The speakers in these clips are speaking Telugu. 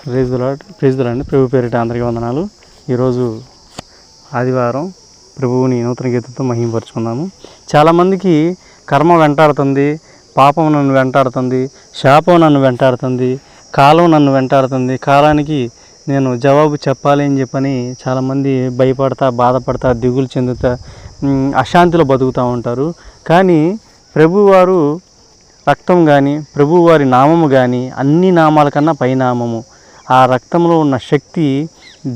Praise the lord. ప్రభు పేరిట అందరికీ వందనాలు. ఈరోజు ఆదివారం. ప్రభువుని నూతన గీతంతో మహిమపరుచుకుందాము. చాలామందికి కర్మ వెంటాడుతుంది, పాపం నన్ను వెంటాడుతుంది, శాపం నన్ను వెంటాడుతుంది, కాలం నన్ను వెంటాడుతుంది, కాలానికి నేను జవాబు చెప్పాలి అని చెప్పని చాలామంది భయపడతా, బాధపడతా, దిగులు చెందుతా, అశాంతిలో బతుకుతూ ఉంటారు. కానీ ప్రభువారు రక్తం కానీ, ప్రభువారి నామము కానీ అన్ని నామాల కన్నా పైనామము. ఆ రక్తంలో ఉన్న శక్తి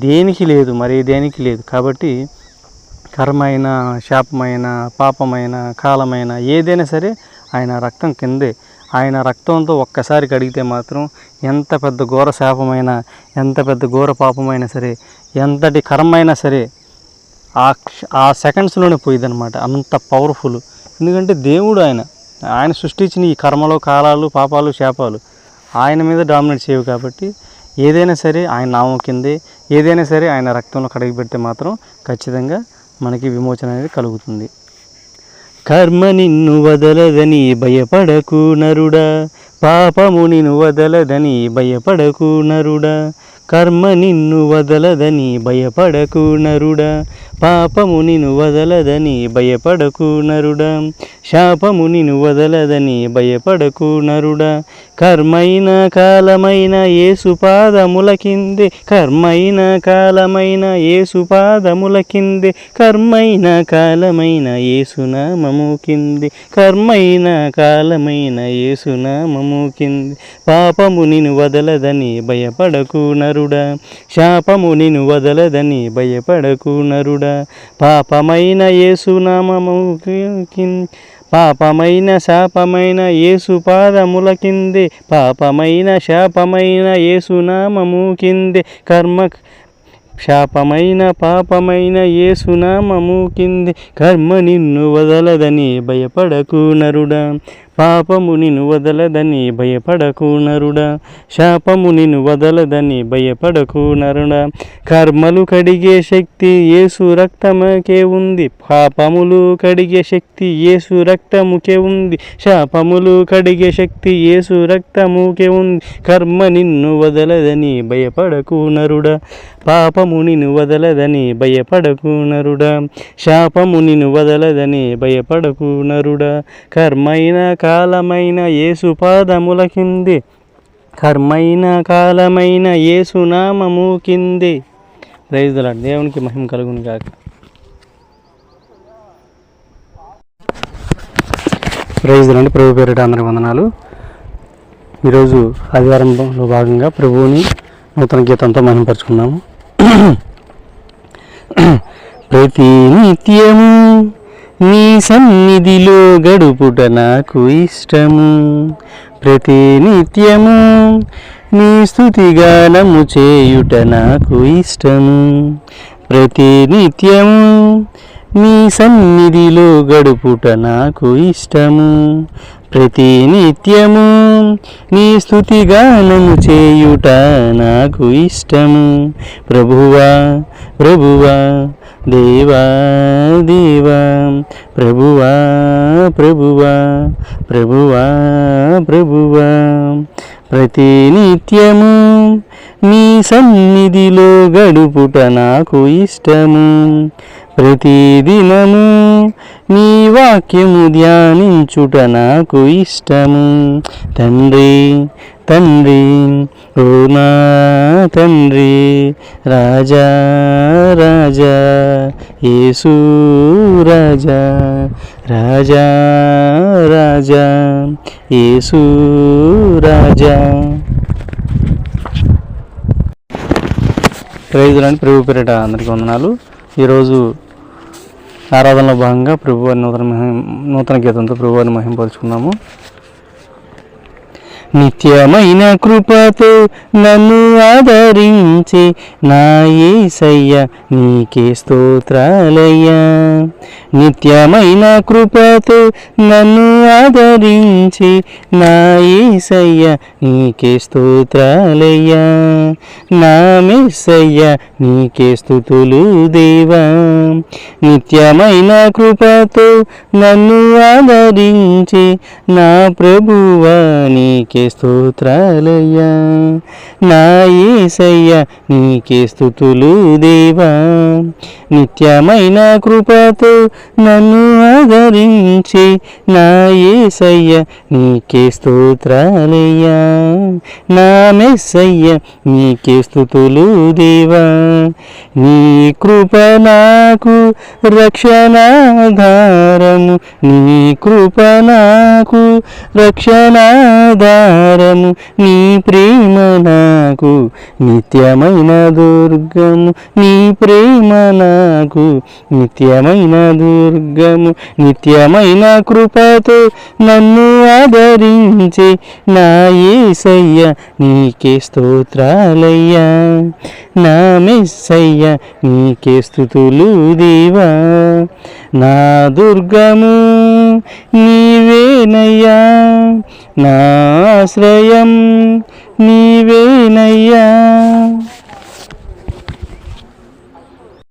దేనికి లేదు, మరి దేనికి లేదు. కాబట్టి కర్మైన, శాపమైన, పాపమైన, కాలమైన ఏదైనా సరే ఆయన రక్తం కిందే. ఆయన రక్తంతో ఒక్కసారి కడిగితే మాత్రం ఎంత పెద్ద ఘోర శాపమైనా, ఎంత పెద్ద ఘోర పాపమైనా సరే, ఎంతటి కర్మైనా సరే ఆ సెకండ్స్లోనే పోయిదనమాట. అంత పవర్ఫుల్. ఎందుకంటే దేవుడు ఆయన సృష్టించిన ఈ కర్మలు, కాలాలు, పాపాలు, శాపాలు ఆయన మీద డామినేట్ చేయవు. కాబట్టి ఏదైనా సరే ఆయన నామం కిందే, ఏదైనా సరే ఆయన రక్తంలో కడిగి పెడితే మాత్రం ఖచ్చితంగా మనకి విమోచన అనేది కలుగుతుంది. కర్మ నిన్ను వదలదని భయపడకు నరుడా, పాపము నిన్ను వదలదని భయపడకు నరుడా. కర్మ నిన్ను వదలదని భయపడకు నరుడా, పాపము నిన్ను వదలదని భయపడకు నరుడా. శాపము నిన్ను వదలదని భయపడకు నరుడా. కర్మైన కాలమైన యేసు పాదముల కిందే, కర్మైన కాలమైన యేసు పాదముల కిందే, కర్మైన కాలమైన యేసు నామము కిందే, కర్మైన కాలమైన యేసు నామము కిందే. పాపము నిన్ను వదలదని భయపడకు నరుడా, శాపము నిన్ను వదలదని భయపడకు నరుడా. పాపమైన యేసు నామము పాపమైన శాపమైన యేసు పాదముల కిందే, పాపమైన శాపమైన యేసు నామము కిందే, శాపమైన పాపమైన యేసు నామము కిందే. కర్మ నిన్ను వదలదని భయపడకు నరుడా, పాపము నిన్ను వదలదని భయపడకు నరుడా. శాపము నిన్ను వదలదని భయపడకు నరుడా. కర్మలు కడిగే శక్తి యేసు రక్తముకే ఉంది, పాపములు కడిగే శక్తి యేసు రక్తముకే ఉంది, శాపములు కడిగే శక్తి యేసు రక్తముకే ఉంది. కర్మ నిన్ను వదలదని భయపడకు నరుడా, పాపము నిన్ను వదలదని భయపడకు నరుడా. శాపము నిన్ను వదలదని భయపడకు నరుడా. కర్మైన కాలమైన యేసు పాదముల కిందే, కర్మైన కాలమైన యేసు నామము కిందే. Praise the Lord. దేవునికి మహిమ కలుగును గాక. Praise the lord. ప్రభు పేరిట అందరికీ వందనాలు. ఈరోజు ఆదివారంలో భాగంగా ప్రభువుని నూతన గీతంతో మహిమపరుచుకున్నాము. ప్రతి నిత్యము నీ సన్నిధిలో గడుపుట నాకు ఇష్టము, ప్రతి నిత్యము నీ స్తుతిగానము చేయుట నాకు ఇష్టము, ప్రతి నిత్యము నీ సన్నిధిలో గడుపుట నాకు ఇష్టము, ప్రతి నిత్యము నీ స్తుతిగానము చేయుట నాకు ఇష్టము. ప్రభువా ప్రభువా, దేవా దేవా, ప్రభువా ప్రభువా, ప్రభువా ప్రభువా. ప్రతి నిత్యము నీ సన్నిధిలో గడుపుట నాకు ఇష్టము, ప్రతిదినము నీ వాక్యము ధ్యానించుట నాకు ఇష్టము. తండ్రి తండ్రి, ఓ నా తండ్రి, రాజా రాజా, యేసు రాజా, రాజా రాజా, యేసు రాజా. Praise the lord. ప్రభు పేరిట అందరికీ వందనాలు. ఈరోజు ఆరాధనలో భాగంగా ప్రభువారి నూతన గీతంతో ప్రభువారిని మహిమపరుచుకున్నాము. నిత్యమైన కృపతో నన్ను ఆదరించి నా యేసయ్య నీకే స్తోత్రాలయ్యా. నిత్యమైన కృపతో నన్ను ఆదరించి నా యేసయ్య నీకే స్తోత్రాలయ్యా. నా మెస్సయ్య నీకే స్తుతులు దేవా. నిత్యమైన కృపతో నన్ను ఆదరించి నా ప్రభువా నీకే నీకే స్తోత్రాలయ్యా. నా యేసయ్య నీకే స్తుతులు దేవా. నిత్యమైన కృపతో నన్ను ఆదరించి నా యేసయ్య నీకే స్తోత్రాలయ్యా. నా మెస్సయ్య నీకే స్తుతులు దేవా. నీ కృప నాకు రక్షణాధారము, నీ కృప నాకు రక్షణాధారము, నీ ప్రేమ నాకు నిత్యమైన దుర్గము, నీ ప్రేమ నాకు నిత్యమైన దుర్గము. నిత్యమైన కృపతో నన్ను ఆదరించి నా యేసయ్య నీకే స్తోత్రాలయ్యా. నా మెస్సయ్య నీకే స్తుతులు దేవా. నా దుర్గము నీవేనయ్యా, నా ఆశ్రయం నీవేనయ్యా.